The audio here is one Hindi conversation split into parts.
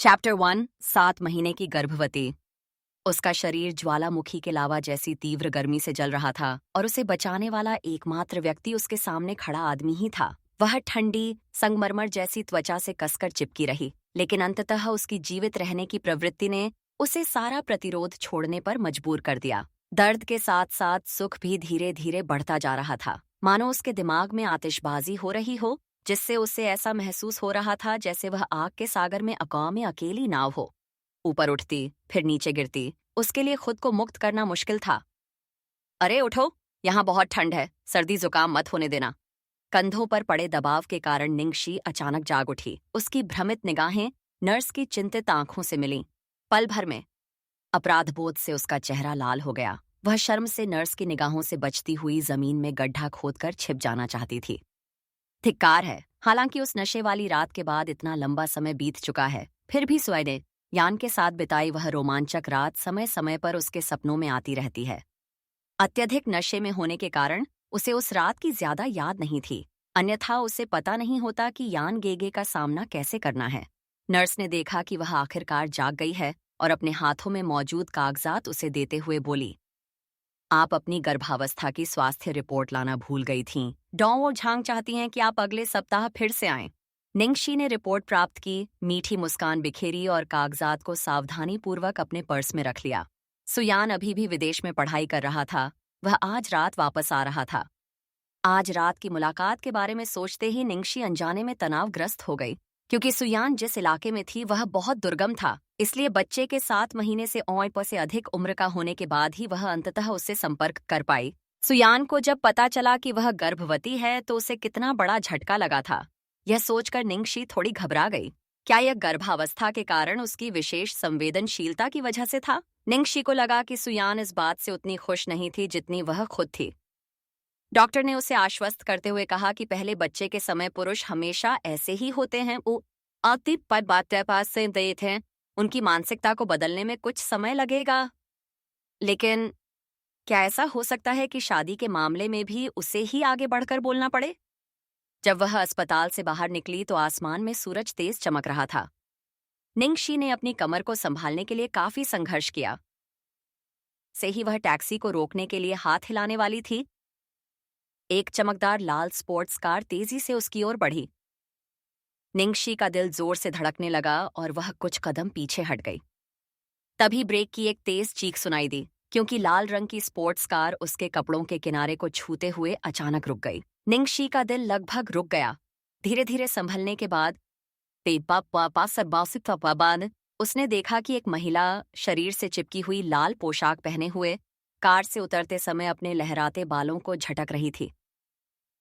चैप्टर 1 7 महीने की गर्भवती। उसका शरीर ज्वालामुखी के लावा जैसी तीव्र गर्मी से जल रहा था और उसे बचाने वाला एकमात्र व्यक्ति उसके सामने खड़ा आदमी ही था। वह ठंडी संगमरमर जैसी त्वचा से कसकर चिपकी रही, लेकिन अंततः उसकी जीवित रहने की प्रवृत्ति ने उसे सारा प्रतिरोध छोड़ने पर मजबूर कर दिया। दर्द के साथ साथ सुख भी धीरे धीरे बढ़ता जा रहा था, मानो उसके दिमाग में आतिशबाजी हो रही हो, जिससे उसे ऐसा महसूस हो रहा था जैसे वह आग के सागर में अकाव में अकेली नाव हो। ऊपर उठती फिर नीचे गिरती, उसके लिए खुद को मुक्त करना मुश्किल था। अरे उठो, यहाँ बहुत ठंड है, सर्दी जुकाम मत होने देना। कंधों पर पड़े दबाव के कारण निंगशी अचानक जाग उठी। उसकी भ्रमित निगाहें नर्स की चिंतित आंखों से मिलीं। पल भर में अपराधबोध से उसका चेहरा लाल हो गया। वह शर्म से नर्स की निगाहों से बचती हुई जमीन में गड्ढा खोदकर छिप जाना चाहती थी। धिक्कार है, हालांकि उस नशे वाली रात के बाद इतना लंबा समय बीत चुका है, फिर भी स्वयं यान के साथ बिताई वह रोमांचक रात समय समय पर उसके सपनों में आती रहती है। अत्यधिक नशे में होने के कारण उसे उस रात की ज्यादा याद नहीं थी, अन्यथा उसे पता नहीं होता कि यान गेगे का सामना कैसे करना है। नर्स ने देखा कि वह आखिरकार जाग गई है और अपने हाथों में मौजूद कागजात उसे देते हुए बोली, आप अपनी गर्भावस्था की स्वास्थ्य रिपोर्ट लाना भूल गई थीं। डॉ झांग चाहती हैं कि आप अगले सप्ताह फिर से आएं। निंगशी ने रिपोर्ट प्राप्त की, मीठी मुस्कान बिखेरी और कागजात को सावधानीपूर्वक अपने पर्स में रख लिया। सुयान अभी भी विदेश में पढ़ाई कर रहा था। वह आज रात वापस आ रहा था। आज रात की मुलाकात के बारे में सोचते ही निंगशी अनजाने में तनावग्रस्त हो गई, क्योंकि सुयान जिस इलाके में थी वह बहुत दुर्गम था। इसलिए बच्चे के 7 महीने से से अधिक उम्र का होने के बाद ही वह अंततः उससे संपर्क कर पाई। सुयान को जब पता चला कि वह गर्भवती है तो उसे कितना बड़ा झटका लगा था, यह सोचकर निंगशी थोड़ी घबरा गई। क्या यह गर्भावस्था के कारण उसकी विशेष संवेदनशीलता की वजह से था? निंगशी को लगा कि सुयान इस बात से उतनी खुश नहीं थी जितनी वह खुद थी। डॉक्टर ने उसे आश्वस्त करते हुए कहा कि पहले बच्चे के समय पुरुष हमेशा ऐसे ही होते हैं। वो आती पर बात पास से देते हैं, उनकी मानसिकता को बदलने में कुछ समय लगेगा। लेकिन क्या ऐसा हो सकता है कि शादी के मामले में भी उसे ही आगे बढ़कर बोलना पड़े? जब वह अस्पताल से बाहर निकली तो आसमान में सूरज तेज चमक रहा था। निंगशी ने अपनी कमर को संभालने के लिए काफी संघर्ष किया। से ही वह टैक्सी को रोकने के लिए हाथ हिलाने वाली थी, एक चमकदार लाल स्पोर्ट्स कार तेजी से उसकी ओर बढ़ी। निंगशी का दिल जोर से धड़कने लगा और वह कुछ कदम पीछे हट गई। तभी ब्रेक की एक तेज चीख सुनाई दी, क्योंकि लाल रंग की स्पोर्ट्स कार उसके कपड़ों के किनारे को छूते हुए अचानक रुक गई। निंगशी का दिल लगभग रुक गया। धीरे धीरे संभलने के बाद उसने देखा कि एक महिला शरीर से चिपकी हुई लाल पोशाक पहने हुए कार से उतरते समय अपने लहराते बालों को झटक रही थी।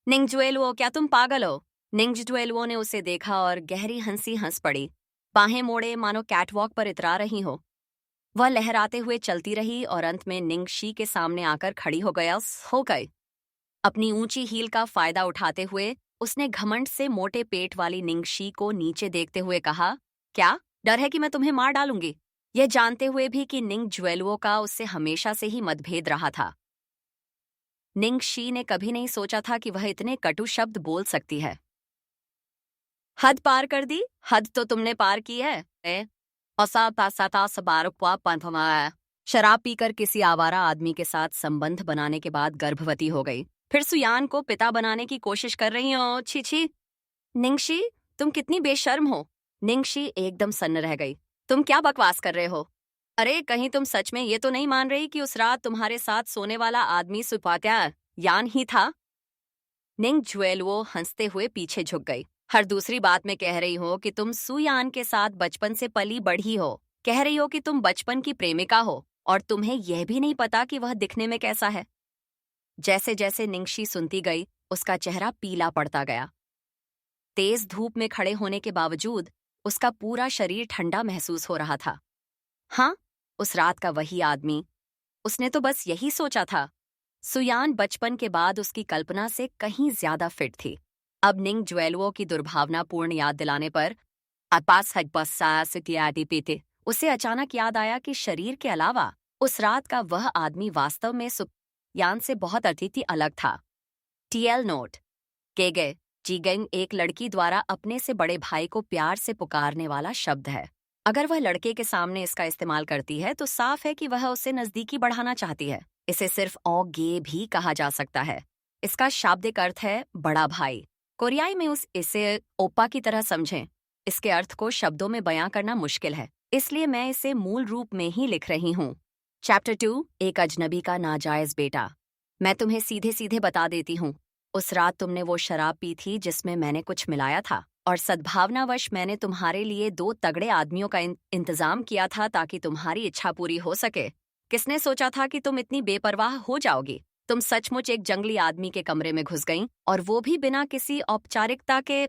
निंगजुएलुओ, क्या तुम पागल हो? निंगजुएलुओ ने उसे देखा और गहरी हंसी हंस पड़ी। बाहें मोड़े मानो कैटवॉक पर इतरा रही हो। वह लहराते हुए चलती रही और अंत में निंगशी के सामने आकर खड़ी हो गई। अपनी ऊंची हील का फायदा उठाते हुए उसने घमंड से मोटे पेट वाली निंगशी को नीचे देखते हुए कहा, क्या डर है कि मैं तुम्हें मार डालूंगी? यह जानते हुए भी कि निंगजुएलुओ का उससे हमेशा से ही मतभेद रहा था। निंगशी ने कभी नहीं सोचा था कि वह इतने कटु शब्द बोल सकती है। हद पार कर दी? हद तो तुमने पार की है। शराब पीकर किसी आवारा आदमी के साथ संबंध बनाने के बाद गर्भवती हो गई, फिर सुयान को पिता बनाने की कोशिश कर रही हो। छी छी। निंगशी, तुम कितनी बेशर्म हो। निंगशी एकदम सन्न रह गई। तुम क्या बकवास कर रहे हो? अरे कहीं तुम सच में ये तो नहीं मान रही कि उस रात तुम्हारे साथ सोने वाला आदमी सुपात्या यान ही था? निंगजुएलुओ हंसते हुए पीछे झुक गई। हर दूसरी बात में कह रही हो कि तुम सुयान के साथ बचपन से पली बढ़ी हो। कह रही हो कि तुम बचपन की प्रेमिका हो और तुम्हें यह भी नहीं पता कि वह दिखने में कैसा है। जैसे जैसे निंगशी सुनती गई, उसका चेहरा पीला पड़ता गया। तेज धूप में खड़े होने के बावजूद उसका पूरा शरीर ठंडा महसूस हो रहा था। हाँ, उस रात का वही आदमी। उसने तो बस यही सोचा था। सुयान बचपन के बाद उसकी कल्पना से कहीं ज्यादा फिट थी। अब निंगजुएलुओ की दुर्भावनापूर्ण याद दिलाने पर उसे अचानक याद आया कि शरीर के अलावा उस रात का वह आदमी वास्तव में सुयान से बहुत अतिथि अलग था। TL note. केगे जीगेंग एक लड़की द्वारा अपने से बड़े भाई को प्यार से पुकारने वाला शब्द है। अगर वह लड़के के सामने इसका इस्तेमाल करती है तो साफ है कि वह उससे नजदीकी बढ़ाना चाहती है। इसे सिर्फ ओ गे भी कहा जा सकता है। इसका शाब्दिक अर्थ है बड़ा भाई। कोरियाई में इसे ओप्पा की तरह समझें। इसके अर्थ को शब्दों में बयां करना मुश्किल है, इसलिए मैं इसे मूल रूप में ही लिख रही हूँ। चैप्टर 2, एक अजनबी का नाजायज बेटा। मैं तुम्हें सीधे सीधे बता देती हूँ, उस रात तुमने वो शराब पी थी जिसमें मैंने कुछ मिलाया था, और सद्भावनावश मैंने तुम्हारे लिए 2 तगड़े आदमियों का इंतजाम किया था ताकि तुम्हारी इच्छा पूरी हो सके। किसने सोचा था कि तुम इतनी बेपरवाह हो जाओगी? तुम सचमुच एक जंगली आदमी के कमरे में घुस गईं, और वो भी बिना किसी औपचारिकता के।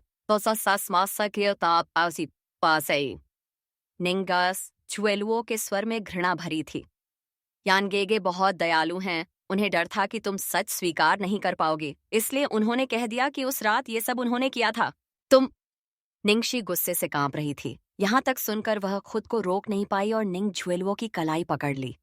निंगस चुएलुओ के स्वर में घृणा भरी थी। यानगेगे बहुत दयालु हैं, उन्हें डर था कि तुम सच स्वीकार नहीं कर पाओगे, इसलिए उन्होंने कह दिया कि उस रात ये सब उन्होंने किया था। तुम। निंगशी गुस्से से कांप रही थी। यहां तक सुनकर वह खुद को रोक नहीं पाई और निंग झुएलुओ की कलाई पकड़ ली।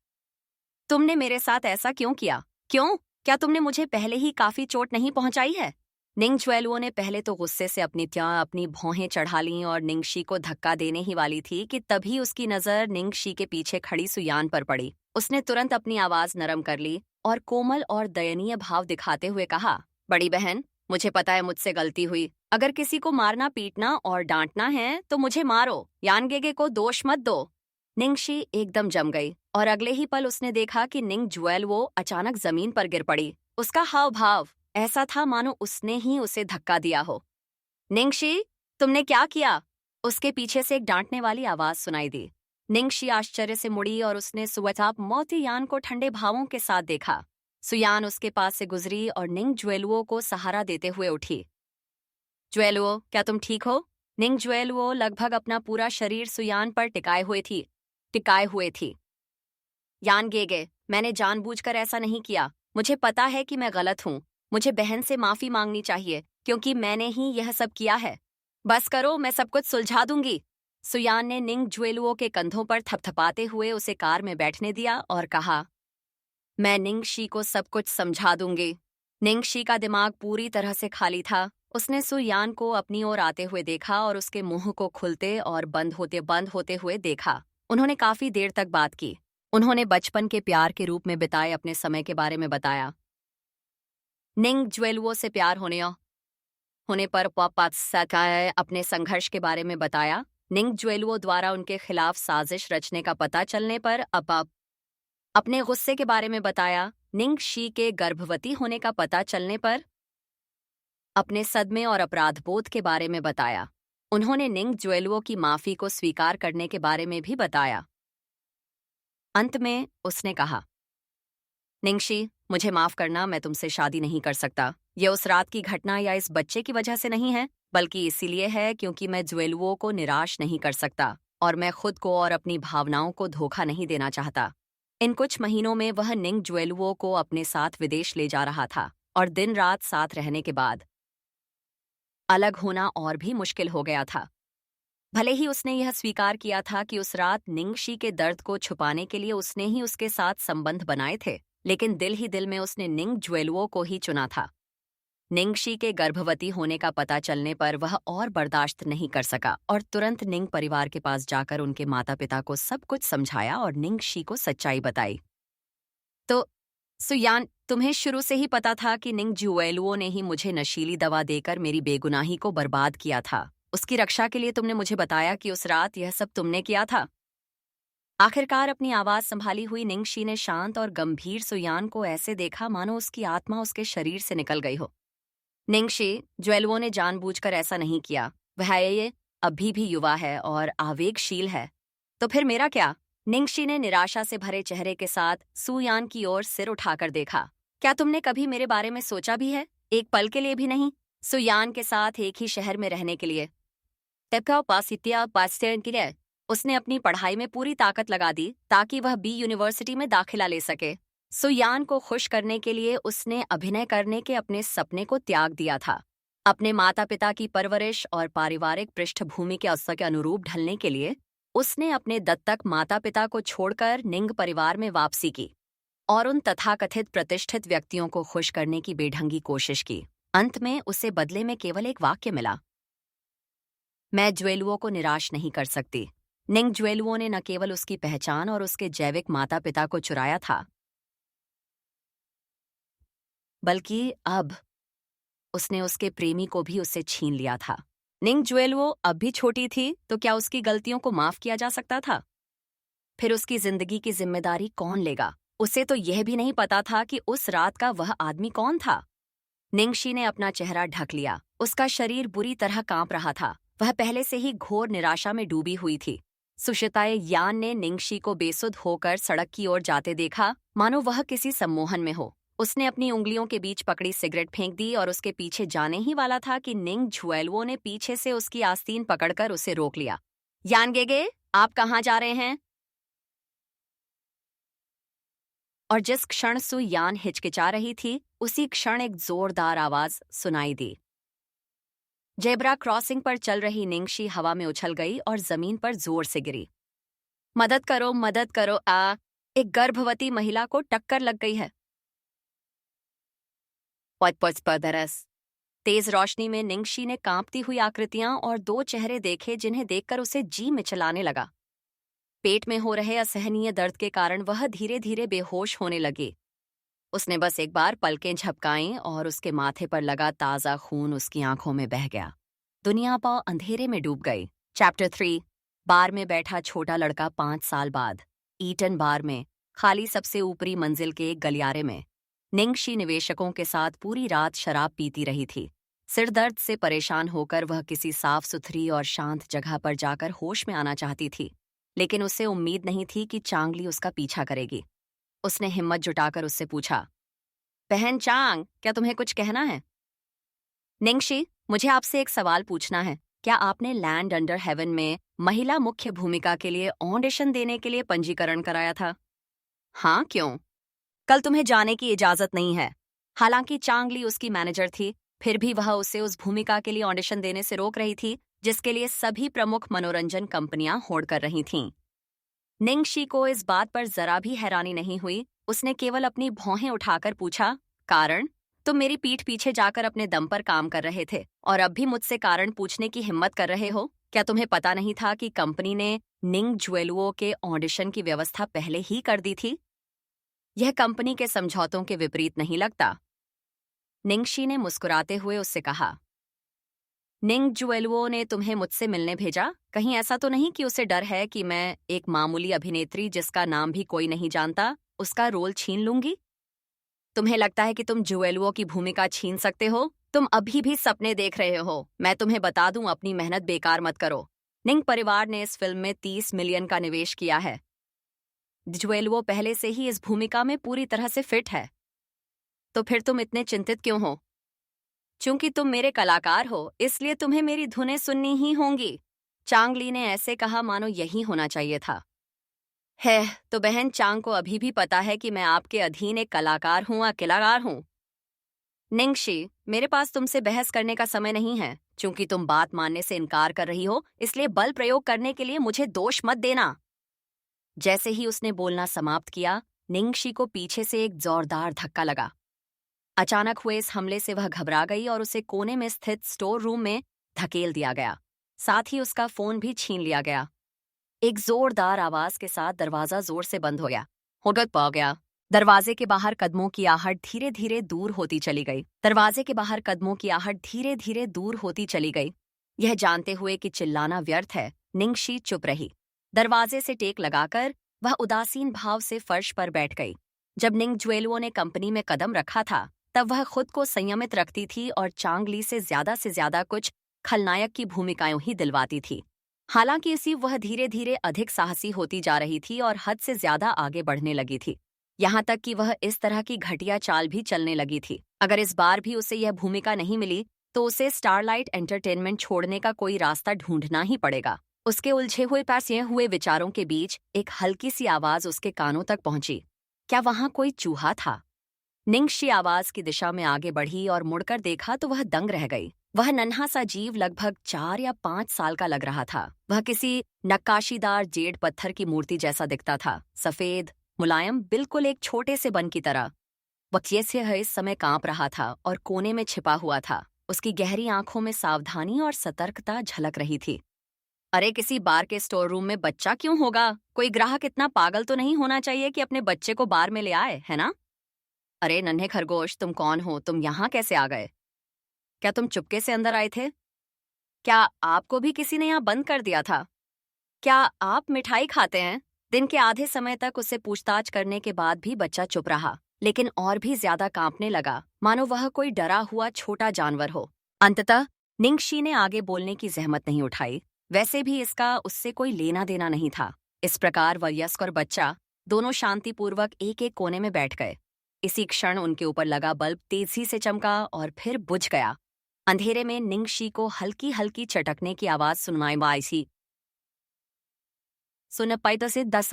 तुमने मेरे साथ ऐसा क्यों किया? क्यों? क्या तुमने मुझे पहले ही काफी चोट नहीं पहुंचाई है? निंग झुएलुओ ने पहले तो गुस्से से अपनी भौहें चढ़ा लीं और निंगशी को धक्का देने ही वाली थी कि तभी उसकी नजर निंगशी के पीछे खड़ी सुयान पर पड़ी। उसने तुरंत अपनी आवाज नरम कर ली और कोमल और दयनीय भाव दिखाते हुए कहा, बड़ी बहन, मुझे पता है मुझसे गलती हुई। अगर किसी को मारना, पीटना और डांटना है तो मुझे मारो, यानगेगे को दोष मत दो। निंगशी एकदम जम गई और अगले ही पल उसने देखा कि निंग झुएलुओ अचानक जमीन पर गिर पड़ी। उसका हाव भाव ऐसा था मानो उसने ही उसे धक्का दिया हो। निंगशी, तुमने क्या किया? उसके पीछे से एक डांटने वाली आवाज सुनाई दी। निंगशी आश्चर्य से मुड़ी और उसने सुवचाप मोतीयान को ठंडे भावों के साथ देखा। सुयान उसके पास से गुजरी और निंग झुएलुओ को सहारा देते हुए उठी। झुएलुओ, क्या तुम ठीक हो? निंग झुएलुओ लगभग अपना पूरा शरीर सुयान पर टिकाए हुए थी। यानगेगे, मैंने जानबूझकर ऐसा नहीं किया। मुझे पता है कि मैं गलत हूँ। मुझे बहन से माफी मांगनी चाहिए क्योंकि मैंने ही यह सब किया है। बस करो, मैं सब कुछ सुलझा दूंगी। सुयान ने निंग झुएलुओ के कंधों पर थपथपाते हुए उसे कार में बैठने दिया और कहा, मैं निंगशी को सब कुछ समझा दूंगी। निंगशी का दिमाग पूरी तरह से खाली था। उसने सुयान को अपनी ओर आते हुए देखा और उसके मुंह को खुलते और बंद होते हुए देखा। उन्होंने काफी देर तक बात की। उन्होंने बचपन के प्यार के रूप में बिताए अपने समय के बारे में बताया। निंग झुएलुओ से प्यार होने पर अपने संघर्ष के बारे में बताया। निंग झुएलुओ द्वारा उनके खिलाफ साजिश रचने का पता चलने पर अपने गुस्से के बारे में बताया। निंग शी के गर्भवती होने का पता चलने पर अपने सदमे और अपराधबोध के बारे में बताया। उन्होंने निंग झुएलुओ की माफी को स्वीकार करने के बारे में भी बताया। अंत में उसने कहा, निंगशी, मुझे माफ करना, मैं तुमसे शादी नहीं कर सकता। ये उस रात की घटना या इस बच्चे की वजह से नहीं है, बल्कि इसीलिए है क्योंकि मैं झुएलुओ को निराश नहीं कर सकता और मैं खुद को और अपनी भावनाओं को धोखा नहीं देना चाहता। इन कुछ महीनों में वह निंग झुएलुओ को अपने साथ विदेश ले जा रहा था और दिन रात साथ रहने के बाद अलग होना और भी मुश्किल हो गया था। भले ही उसने यह स्वीकार किया था कि उस रात निंगशी के दर्द को छुपाने के लिए उसने ही उसके साथ संबंध बनाए थे, लेकिन दिल ही दिल में उसने निंग झुएलुओ को ही चुना था। निंगशी के गर्भवती होने का पता चलने पर वह और बर्दाश्त नहीं कर सका और तुरंत निंग परिवार के पास जाकर उनके माता पिता को सब कुछ समझाया और निंगशी को सच्चाई बताई। तो सुयान, तुम्हें शुरू से ही पता था कि निंग झुएलुओ ने ही मुझे नशीली दवा देकर मेरी बेगुनाही को बर्बाद किया था। उसकी रक्षा के लिए तुमने मुझे बताया कि उस रात यह सब तुमने किया था। आखिरकार अपनी आवाज संभाली हुई निंगशी ने शांत और गंभीर सुयान को ऐसे देखा मानो उसकी आत्मा उसके शरीर से निकल गई हो। निंगशी, झुएलुओ ने जानबूझकर ऐसा नहीं किया। वह ये अभी भी युवा है और आवेगशील है। तो फिर मेरा क्या? निंगशी ने निराशा से भरे चेहरे के साथ सुयान की ओर सिर उठाकर देखा। क्या तुमने कभी मेरे बारे में सोचा भी है? एक पल के लिए भी नहीं? सुयान के साथ एक ही शहर में रहने के लिए? उसने अपनी पढ़ाई में पूरी ताकत लगा दी ताकि वह बी यूनिवर्सिटी में दाखिला ले सके। सुयान को खुश करने के लिए उसने अभिनय करने के अपने सपने को त्याग दिया था। अपने माता पिता की परवरिश और पारिवारिक पृष्ठभूमि के अवसर के अनुरूप ढलने के लिए उसने अपने दत्तक माता पिता को छोड़कर निंग परिवार में वापसी की और उन तथाकथित प्रतिष्ठित व्यक्तियों को खुश करने की बेढंगी कोशिश की। अंत में उसे बदले में केवल एक वाक्य मिला, मैं झुएलुओ को निराश नहीं कर सकती। निंग ज्वेलुओ ने न केवल उसकी पहचान और उसके जैविक माता पिता को चुराया था, बल्कि अब उसने उसके प्रेमी को भी उससे छीन लिया था। निंग ज्वेलुओ अब भी छोटी थी, तो क्या उसकी गलतियों को माफ किया जा सकता था? फिर उसकी जिंदगी की जिम्मेदारी कौन लेगा? उसे तो यह भी नहीं पता था कि उस रात का वह आदमी कौन था। निंगशी ने अपना चेहरा ढक लिया। उसका शरीर बुरी तरह कांप रहा था। वह पहले से ही घोर निराशा में डूबी हुई थी। सुशिताए यान ने निंगशी को बेसुध होकर सड़क की ओर जाते देखा, मानो वह किसी सम्मोहन में हो। उसने अपनी उंगलियों के बीच पकड़ी सिगरेट फेंक दी और उसके पीछे जाने ही वाला था कि निंग ज्वेलुओ ने पीछे से उसकी आस्तीन पकड़कर उसे रोक लिया। यान गेगे, आप कहाँ जा रहे हैं? और जिस क्षण सु यान हिचकिचा रही थी, उसी क्षण एक जोरदार आवाज सुनाई दी। जेब्रा क्रॉसिंग पर चल रही निंगशी हवा में उछल गई और जमीन पर जोर से गिरी। मदद करो, मदद करो, एक गर्भवती महिला को टक्कर लग गई है। पदरस। तेज रोशनी में निंगशी ने कांपती हुई आकृतियां और दो चेहरे देखे जिन्हें देखकर उसे जी मिचलाने लगा। पेट में हो रहे असहनीय दर्द के कारण वह धीरे धीरे बेहोश होने लगी। उसने बस एक बार पलकें झपकाईं और उसके माथे पर लगा ताजा खून उसकी आंखों में बह गया। दुनिया पा अंधेरे में डूब गई। चैप्टर 3। बार में बैठा छोटा लड़का 5 साल बाद। ईटन बार में, खाली सबसे ऊपरी मंजिल के एक गलियारे में, निंगशी निवेशकों के साथ पूरी रात शराब पीती रही थी। सिर दर्द से परेशान होकर वह किसी साफ सुथरी और शांत जगह पर जाकर होश में आना चाहती थी, लेकिन उसे उम्मीद नहीं थी कि चांगली उसका पीछा करेगी। उसने हिम्मत जुटाकर उससे पूछा, बहन चांग, क्या तुम्हें कुछ कहना है? निंगशी, मुझे आपसे एक सवाल पूछना है। क्या आपने लैंड अंडर हेवन में महिला मुख्य भूमिका के लिए ऑडिशन देने के लिए पंजीकरण कराया था? हाँ, क्यों? कल तुम्हें जाने की इजाजत नहीं है। हालांकि चांगली उसकी मैनेजर थी, फिर भी वह उसे उस भूमिका के लिए ऑडिशन देने से रोक रही थी जिसके लिए सभी प्रमुख मनोरंजन कंपनियां होड़ कर रही थीं। निंगशी को इस बात पर जरा भी हैरानी नहीं हुई। उसने केवल अपनी भौहें उठाकर पूछा, कारण? तुम मेरी पीठ पीछे जाकर अपने दम पर काम कर रहे थे और अब भी मुझसे कारण पूछने की हिम्मत कर रहे हो? क्या तुम्हें पता नहीं था कि कंपनी ने निंग ज्वेलुओ के ऑडिशन की व्यवस्था पहले ही कर दी थी? यह कंपनी के समझौतों के विपरीत नहीं लगता? निंगशी ने मुस्कुराते हुए उससे कहा, निंग ज्वेलुओ ने तुम्हें मुझसे मिलने भेजा? कहीं ऐसा तो नहीं कि उसे डर है कि मैं, एक मामूली अभिनेत्री जिसका नाम भी कोई नहीं जानता, उसका रोल छीन लूंगी? तुम्हें लगता है कि तुम ज्वेलुओ की भूमिका छीन सकते हो? तुम अभी भी सपने देख रहे हो। मैं तुम्हें बता दूं, अपनी मेहनत बेकार मत करो। निंग परिवार ने इस फिल्म में 30 मिलियन का निवेश किया है। ज्वेलुओ पहले से ही इस भूमिका में पूरी तरह से फिट है। तो फिर तुम इतने चिंतित क्यों हो? चूंकि तुम मेरे कलाकार हो, इसलिए तुम्हें मेरी धुनें सुननी ही होंगी। चांगली ने ऐसे कहा मानो यही होना चाहिए था। है, तो बहन चांग को अभी भी पता है कि मैं आपके अधीन एक कलाकार हूँ, अकेलाकार हूँ। निंगशी, मेरे पास तुमसे बहस करने का समय नहीं है। चूंकि तुम बात मानने से इनकार कर रही हो, इसलिए बल प्रयोग करने के लिए मुझे दोष मत देना। जैसे ही उसने बोलना समाप्त किया, निंगशी को पीछे से एक जोरदार धक्का लगा। अचानक हुए इस हमले से वह घबरा गई और उसे कोने में स्थित स्टोर रूम में धकेल दिया गया। साथ ही उसका फोन भी छीन लिया गया। एक जोरदार आवाज के साथ दरवाजा जोर से बंद हो गया। होगत पा गया। दरवाजे के बाहर कदमों की आहट धीरे धीरे दूर होती चली गई। दरवाजे के बाहर कदमों की आहट धीरे धीरे दूर होती चली गई। यह जानते हुए कि चिल्लाना व्यर्थ है, निंगशी चुप रही। दरवाजे से टेक लगाकर वह उदासीन भाव से फर्श पर बैठ गई। जब निंग ज्वेलुओ ने कंपनी में कदम रखा था, तब वह खुद को संयमित रखती थी और चांगली से ज्यादा कुछ खलनायक की भूमिकाएं ही दिलवाती थी। हालांकि इसी वह धीरे धीरे अधिक साहसी होती जा रही थी और हद से ज्यादा आगे बढ़ने लगी थी। यहाँ तक कि वह इस तरह की घटिया चाल भी चलने लगी थी। अगर इस बार भी उसे यह भूमिका नहीं मिली, तो उसे स्टारलाइट एंटरटेनमेंट छोड़ने का कोई रास्ता ढूंढना ही पड़ेगा। उसके उलझे हुए पैसे हुए विचारों के बीच एक हल्की सी आवाज उसके कानों तक पहुंची। क्या वहां कोई चूहा था? निंगशी आवाज की दिशा में आगे बढ़ी और मुड़कर देखा तो वह दंग रह गई। वह नन्हा सा जीव लगभग 4 या 5 साल का लग रहा था। वह किसी नक्काशीदार जेड पत्थर की मूर्ति जैसा दिखता था, सफेद, मुलायम, बिल्कुल एक छोटे से बन की तरह। वह इस समय कांप रहा था और कोने में छिपा हुआ था। उसकी गहरी आंखों में सावधानी और सतर्कता झलक रही थी। अरे किसी बार के स्टोर रूम में बच्चा क्यों होगा? कोई ग्राहक इतना पागल तो नहीं होना चाहिए कि अपने बच्चे को बार में ले आए, है ना? अरे नन्हे खरगोश, तुम कौन हो? तुम यहाँ कैसे आ गए? क्या तुम चुपके से अंदर आए थे? क्या आपको भी किसी ने यहाँ बंद कर दिया था? क्या आप मिठाई खाते हैं? दिन के आधे समय तक उससे पूछताछ करने के बाद भी बच्चा चुप रहा, लेकिन और भी ज्यादा कांपने लगा, मानो वह कोई डरा हुआ छोटा जानवर हो। अंततः निंगशी ने आगे बोलने की जहमत नहीं उठाई। वैसे भी इसका उससे कोई लेना देना नहीं था। इस प्रकार वयस्क और बच्चा दोनों शांतिपूर्वक एक एक कोने में बैठ गए। इसी क्षण उनके ऊपर लगा बल्ब तेजी से चमका और फिर बुझ गया। अंधेरे में निंगशी को हल्की हल्की चटकने की आवाज सुनाई आई। सुन पाई तो से 10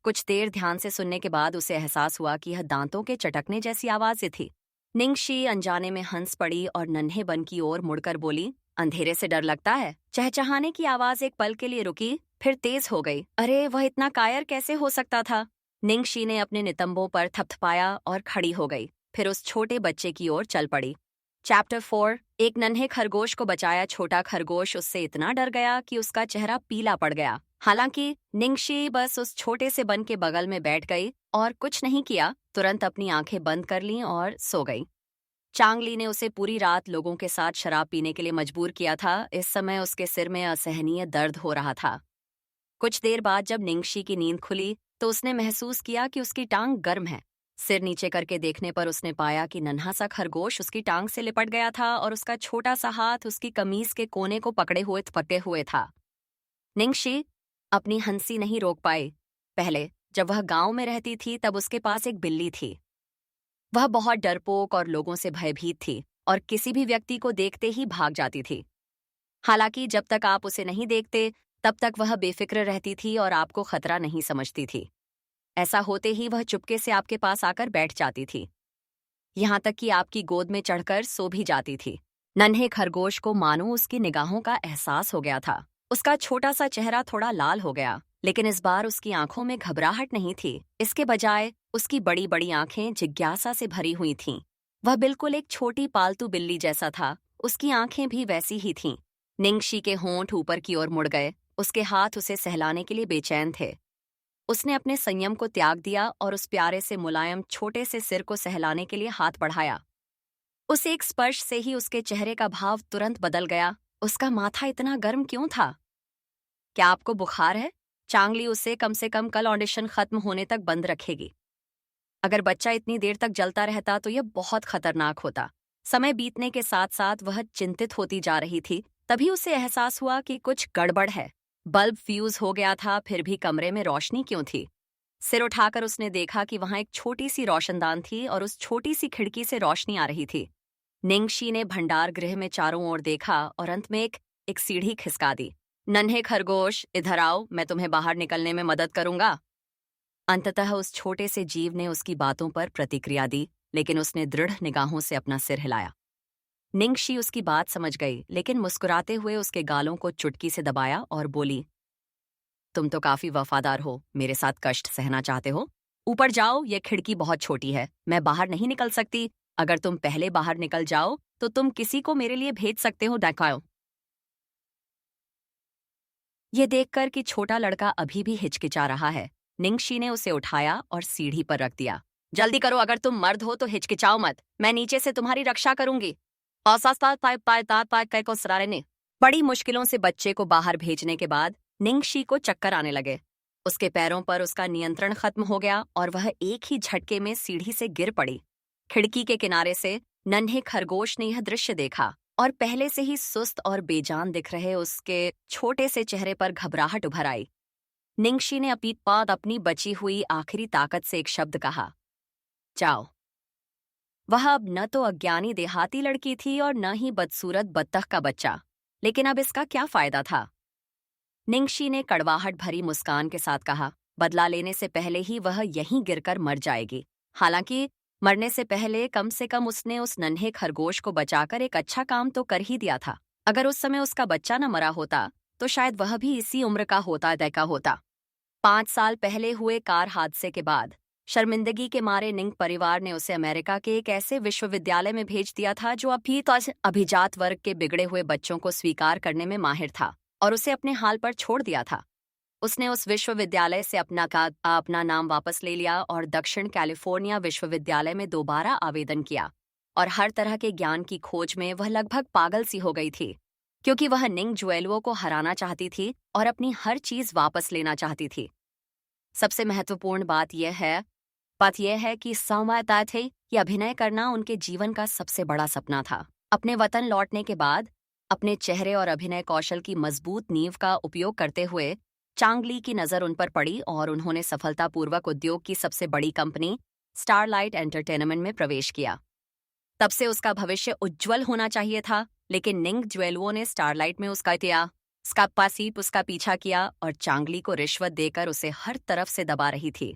कुछ देर ध्यान से सुनने के बाद उसे एहसास हुआ कि यह दांतों के चटकने जैसी आवाजें थी। निंगशी अनजाने में हंस पड़ी और नन्हे बन की ओर मुड़कर बोली, अंधेरे से डर लगता है? चहचहाने की आवाज एक पल के लिए रुकी, फिर तेज हो गई। अरे वह इतना कायर कैसे हो सकता था? निंगशी ने अपने नितंबों पर थपथपाया और खड़ी हो गई, फिर उस छोटे बच्चे की ओर चल पड़ी। चैप्टर 4। एक नन्हे खरगोश को बचाया। छोटा खरगोश उससे इतना डर गया कि उसका चेहरा पीला पड़ गया। हालांकि निंगशी बस उस छोटे से बन के बगल में बैठ गई और कुछ नहीं किया, तुरंत अपनी आंखें बंद कर लीं और सो गई। चांगली ने उसे पूरी रात लोगों के साथ शराब पीने के लिए मजबूर किया था। इस समय उसके सिर में असहनीय दर्द हो रहा था। कुछ देर बाद जब निंगशी की नींद खुली तो उसने महसूस किया कि उसकी टांग गर्म है। सिर नीचे करके देखने पर उसने पाया कि नन्हा सा खरगोश उसकी टांग से लिपट गया था और उसका छोटा सा हाथ उसकी कमीज के कोने को पकड़े हुए थपके हुए था। निंगशी अपनी हंसी नहीं रोक पाई। पहले जब वह गांव में रहती थी तब उसके पास एक बिल्ली थी। वह बहुत डरपोक और लोगों से भयभीत थी और किसी भी व्यक्ति को देखते ही भाग जाती थी। हालांकि जब तक आप उसे नहीं देखते तब तक वह बेफिक्र रहती थी और आपको खतरा नहीं समझती थी। ऐसा होते ही वह चुपके से आपके पास आकर बैठ जाती थी, यहाँ तक कि आपकी गोद में चढ़कर सो भी जाती थी। नन्हे खरगोश को मानो उसकी निगाहों का एहसास हो गया था। उसका छोटा सा चेहरा थोड़ा लाल हो गया, लेकिन इस बार उसकी आंखों में घबराहट नहीं थी। इसके बजाय उसकी बड़ी बड़ी आंखें जिज्ञासा से भरी हुई थीं। वह बिल्कुल एक छोटी पालतू बिल्ली जैसा था। उसकी आंखें भी वैसी ही थीं। निंगशी के होंठ ऊपर की ओर मुड़ गए। उसके हाथ उसे सहलाने के लिए बेचैन थे। उसने अपने संयम को त्याग दिया और उस प्यारे से मुलायम छोटे से सिर को सहलाने के लिए हाथ बढ़ाया। उस एक स्पर्श से ही उसके चेहरे का भाव तुरंत बदल गया। उसका माथा इतना गर्म क्यों था? क्या आपको बुखार है? चांगली उसे कम से कम कल ऑडिशन खत्म होने तक बंद रखेगी। अगर बच्चा इतनी देर तक जलता रहता तो यह बहुत खतरनाक होता। समय बीतने के साथ साथ वह चिंतित होती जा रही थी। तभी उसे एहसास हुआ कि कुछ गड़बड़ है। बल्ब फ्यूज हो गया था, फिर भी कमरे में रोशनी क्यों थी? सिर उठाकर उसने देखा कि वहां एक छोटी सी रोशनदान थी और उस छोटी सी खिड़की से रोशनी आ रही थी। निंगशी ने भंडार गृह में चारों ओर देखा और अंत में एक सीढ़ी खिसका दी। नन्हे खरगोश, इधर आओ, मैं तुम्हें बाहर निकलने में मदद करूंगा। अंततः उस छोटे से जीव ने उसकी बातों पर प्रतिक्रिया दी, लेकिन उसने दृढ़ निगाहों से अपना सिर हिलाया। निंगशी उसकी बात समझ गई, लेकिन मुस्कुराते हुए उसके गालों को चुटकी से दबाया और बोली, तुम तो काफी वफादार हो। मेरे साथ कष्ट सहना चाहते हो? ऊपर जाओ, यह खिड़की बहुत छोटी है, मैं बाहर नहीं निकल सकती। अगर तुम पहले बाहर निकल जाओ तो तुम किसी को मेरे लिए भेज सकते हो। डकाओ। ये देखकर कि छोटा लड़का अभी भी हिचकिचा रहा है, निंगशी ने उसे उठाया और सीढ़ी पर रख दिया। जल्दी करो, अगर तुम मर्द हो तो हिचकिचाओ मत, मैं नीचे से तुम्हारी रक्षा करूंगी। को सरारे ने बड़ी मुश्किलों से बच्चे को बाहर भेजने के बाद निंगशी को चक्कर आने लगे। उसके पैरों पर उसका नियंत्रण खत्म हो गया और वह एक ही झटके में सीढ़ी से गिर पड़ी। खिड़की के किनारे से नन्हे खरगोश ने यह दृश्य देखा और पहले से ही सुस्त और बेजान दिख रहे उसके छोटे से चेहरे पर घबराहट उभर आई। निंगशी ने अपनी बची हुई आखिरी ताकत से एक शब्द कहा, जाओ। वह अब न तो अज्ञानी देहाती लड़की थी और न ही बदसूरत बत्तख का बच्चा, लेकिन अब इसका क्या फायदा था? निंगशी ने कड़वाहट भरी मुस्कान के साथ कहा, बदला लेने से पहले ही वह यहीं गिरकर मर जाएगी। हालांकि मरने से पहले कम से कम उसने उस नन्हे खरगोश को बचाकर एक अच्छा काम तो कर ही दिया था। अगर उस समय उसका बच्चा न मरा होता तो शायद वह भी इसी उम्र का होता। 5 साल पहले हुए कार हादसे के बाद शर्मिंदगी के मारे निंग परिवार ने उसे अमेरिका के एक ऐसे विश्वविद्यालय में भेज दिया था जो अभी तो अभिजात वर्ग के बिगड़े हुए बच्चों को स्वीकार करने में माहिर था। और उसे अपने हाल पर छोड़ दिया था। उसने उस विश्वविद्यालय से अपना नाम वापस ले लिया और दक्षिण कैलिफोर्निया विश्वविद्यालय में दोबारा आवेदन किया। और हर तरह के ज्ञान की खोज में वह लगभग पागल सी हो गई थी, क्योंकि वह निंग ज्वेलुओ को हराना चाहती थी और अपनी हर चीज वापस लेना चाहती थी। सबसे महत्वपूर्ण बात यह है कि संवाददाता थे कि अभिनय करना उनके जीवन का सबसे बड़ा सपना था। अपने वतन लौटने के बाद अपने चेहरे और अभिनय कौशल की मजबूत नींव का उपयोग करते हुए चांग ली की नजर उन पर पड़ी और उन्होंने सफलतापूर्वक उद्योग की सबसे बड़ी कंपनी स्टारलाइट एंटरटेनमेंट में प्रवेश किया। तब से उसका भविष्य उज्जवल होना चाहिए था, लेकिन निंग ज्वेलुओ ने स्टारलाइट में उसका पीछा किया और चांगली को रिश्वत देकर उसे हर तरफ से दबा रही थी।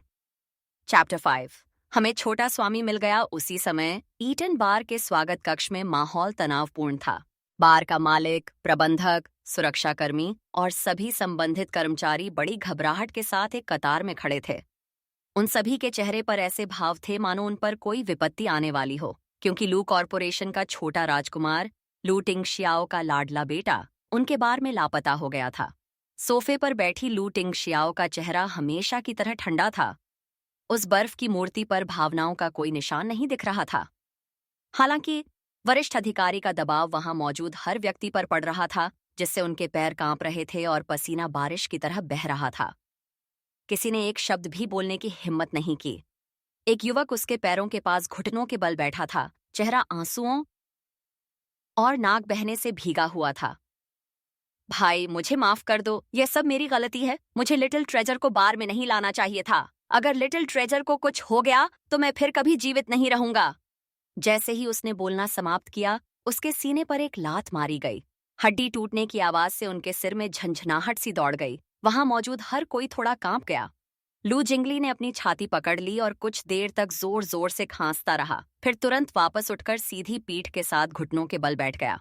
चैप्टर 5। हमें छोटा स्वामी मिल गया। उसी समय ईटन बार के स्वागत कक्ष में माहौल तनावपूर्ण था। बार का मालिक, प्रबंधक, सुरक्षाकर्मी और सभी संबंधित कर्मचारी बड़ी घबराहट के साथ एक कतार में खड़े थे। उन सभी के चेहरे पर ऐसे भाव थे मानो उन पर कोई विपत्ति आने वाली हो, क्योंकि लू कॉरपोरेशन का छोटा राजकुमार, लू टिंगशियाओ का लाडला बेटा, उनके बार में लापता हो गया था। सोफे पर बैठी लू टिंगशियाओ का चेहरा हमेशा की तरह ठंडा था। उस बर्फ की मूर्ति पर भावनाओं का कोई निशान नहीं दिख रहा था। हालांकि वरिष्ठ अधिकारी का दबाव वहां मौजूद हर व्यक्ति पर पड़ रहा था, जिससे उनके पैर कांप रहे थे और पसीना बारिश की तरह बह रहा था। किसी ने एक शब्द भी बोलने की हिम्मत नहीं की। एक युवक उसके पैरों के पास घुटनों के बल बैठा था, चेहरा आंसुओं और नाक बहने से भीगा हुआ था। भाई, मुझे माफ कर दो, यह सब मेरी गलती है। मुझे लिटिल ट्रेजर को बार में नहीं लाना चाहिए था। अगर लिटिल ट्रेजर को कुछ हो गया तो मैं फिर कभी जीवित नहीं रहूंगा। जैसे ही उसने बोलना समाप्त किया, उसके सीने पर एक लात मारी गई। हड्डी टूटने की आवाज से उनके सिर में झंझनाहट सी दौड़ गई। वहां मौजूद हर कोई थोड़ा कांप गया। लू जिंगली ने अपनी छाती पकड़ ली और कुछ देर तक जोर जोर से खांसता रहा, फिर तुरंत वापस उठकर सीधी पीठ के साथ घुटनों के बल बैठ गया।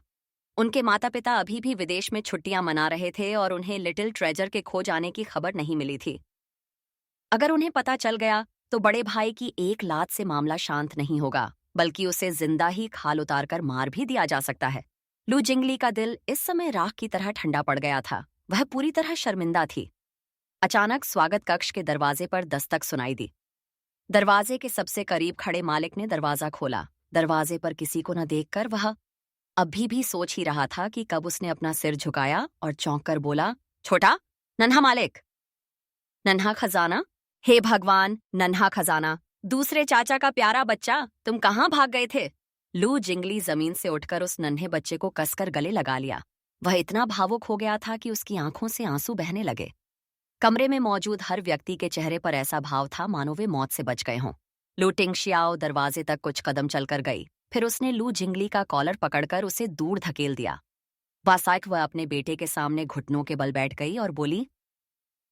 उनके माता पिता अभी भी विदेश में छुट्टियां मना रहे थे और उन्हें लिटिल ट्रेजर के खो जाने की खबर नहीं मिली थी। अगर उन्हें पता चल गया तो बड़े भाई की एक लात से मामला शांत नहीं होगा, बल्कि उसे जिंदा ही खाल उतारकर मार भी दिया जा सकता है। लू जिंगली का दिल इस समय राख की तरह ठंडा पड़ गया था। वह पूरी तरह शर्मिंदा थी। अचानक स्वागत कक्ष के दरवाजे पर दस्तक सुनाई दी। दरवाजे के सबसे करीब खड़े मालिक ने दरवाजा खोला। दरवाजे पर किसी को न देखकर वह अभी भी सोच ही रहा था कि कब उसने अपना सिर झुकाया और चौंक कर बोला, छोटा, नन्हा मालिक। नन्हा खजाना? हे भगवान, नन्हा खजाना, दूसरे चाचा का प्यारा बच्चा, तुम कहाँ भाग गए थे? लू जिंगली जमीन से उठकर उस नन्हे बच्चे को कसकर गले लगा लिया। वह इतना भावुक हो गया था कि उसकी आंखों से आंसू बहने लगे। कमरे में मौजूद हर व्यक्ति के चेहरे पर ऐसा भाव था मानो वे मौत से बच गए हों। लू टिंगशियाओ दरवाजे तक कुछ कदम चलकर गई। फिर उसने लू जिंगली का कॉलर पकड़कर उसे दूर धकेल दिया। वासाक वह अपने बेटे के सामने घुटनों के बल बैठ गई और बोली,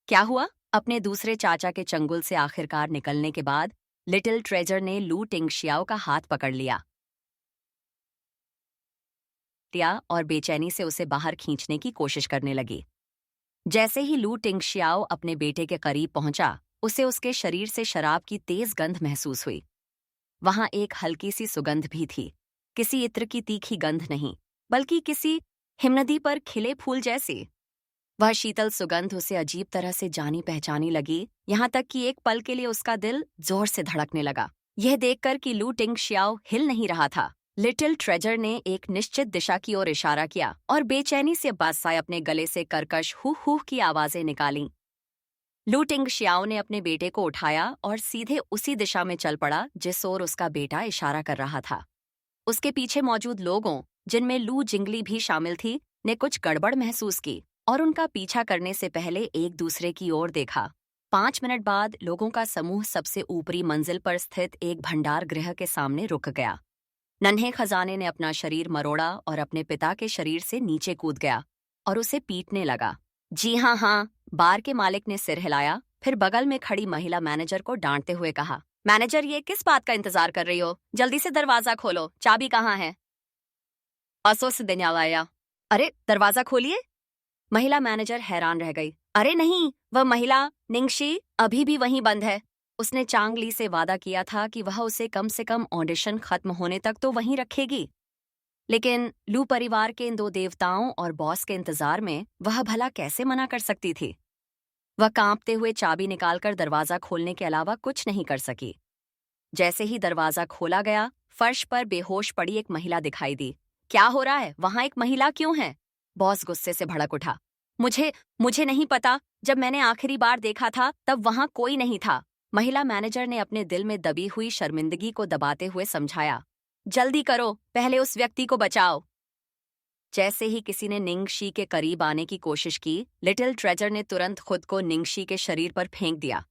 क्या हुआ? अपने दूसरे चाचा के चंगुल से आखिरकार निकलने के बाद लिटिल ट्रेजर ने लू टिंगशियाओ का हाथ पकड़ लिया और बेचैनी से उसे बाहर खींचने की कोशिश करने लगी। जैसे ही लू टिंगशियाओ अपने बेटे के करीब पहुंचा, उसे उसके शरीर से शराब की तेज गंध महसूस हुई। वहां एक हल्की सी सुगंध भी थी, किसी इत्र की तीखी गंध नहीं, बल्कि किसी हिमनदी पर खिले फूल जैसी। वह शीतल सुगंध उसे अजीब तरह से जानी पहचानी लगी, यहां तक कि एक पल के लिए उसका दिल जोर से धड़कने लगा, यह देखकर कि लू टिंगशियाओ हिल नहीं रहा था। लिटिल ट्रेजर ने एक निश्चित दिशा की ओर इशारा किया और बेचैनी से बादशाह अपने गले से कर्कश हू हू की आवाजें निकालीं। लू टिंगशियाओ ने अपने बेटे को उठाया और सीधे उसी दिशा में चल पड़ा जिस ओर उसका बेटा इशारा कर रहा था। उसके पीछे मौजूद लोगों, जिनमें लू जिंगली भी शामिल थी, ने कुछ गड़बड़ महसूस की और उनका पीछा करने से पहले एक दूसरे की ओर देखा। 5 मिनट बाद लोगों का समूह सबसे ऊपरी मंजिल पर स्थित एक भंडार गृह के सामने रुक गया। नन्हे खजाने ने अपना शरीर मरोड़ा और अपने पिता के शरीर से नीचे कूद गया और उसे पीटने लगा। जी हाँ हाँ, बार के मालिक ने सिर हिलाया, फिर बगल में खड़ी महिला मैनेजर को डांटते हुए कहा, मैनेजर, ये किस बात का इंतजार कर रही हो? जल्दी से दरवाजा खोलो, चाबी कहाँ है? असोस दिन्यावाया। अरे, दरवाजा खोलिए। महिला मैनेजर हैरान रह गई। अरे नहीं, वह महिला निंगशी अभी भी वहीं बंद है। उसने चांग ली से वादा किया था कि वह उसे कम से कम ऑडिशन खत्म होने तक तो वहीं रखेगी। लेकिन लू परिवार के इन दो देवताओं और बॉस के इंतजार में वह भला कैसे मना कर सकती थी। वह कांपते हुए चाबी निकालकर दरवाजा खोलने के अलावा कुछ नहीं कर सकी। जैसे ही दरवाजा खोला गया, फर्श पर बेहोश पड़ी एक महिला दिखाई दी। क्या हो रहा है? वहां एक महिला क्यों है? बॉस गुस्से से भड़क उठा। मुझे मुझे नहीं पता। जब मैंने आखिरी बार देखा था तब वहां कोई नहीं था। महिला मैनेजर ने अपने दिल में दबी हुई शर्मिंदगी को दबाते हुए समझाया। जल्दी करो, पहले उस व्यक्ति को बचाओ। जैसे ही किसी ने निंगशी के करीब आने की कोशिश की, लिटिल ट्रेजर ने तुरंत खुद को निंगशी के शरीर पर फेंक दिया।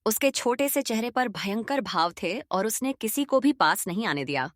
उसके छोटे से चेहरे पर भयंकर भाव थे और उसने किसी को भी पास नहीं आने दिया।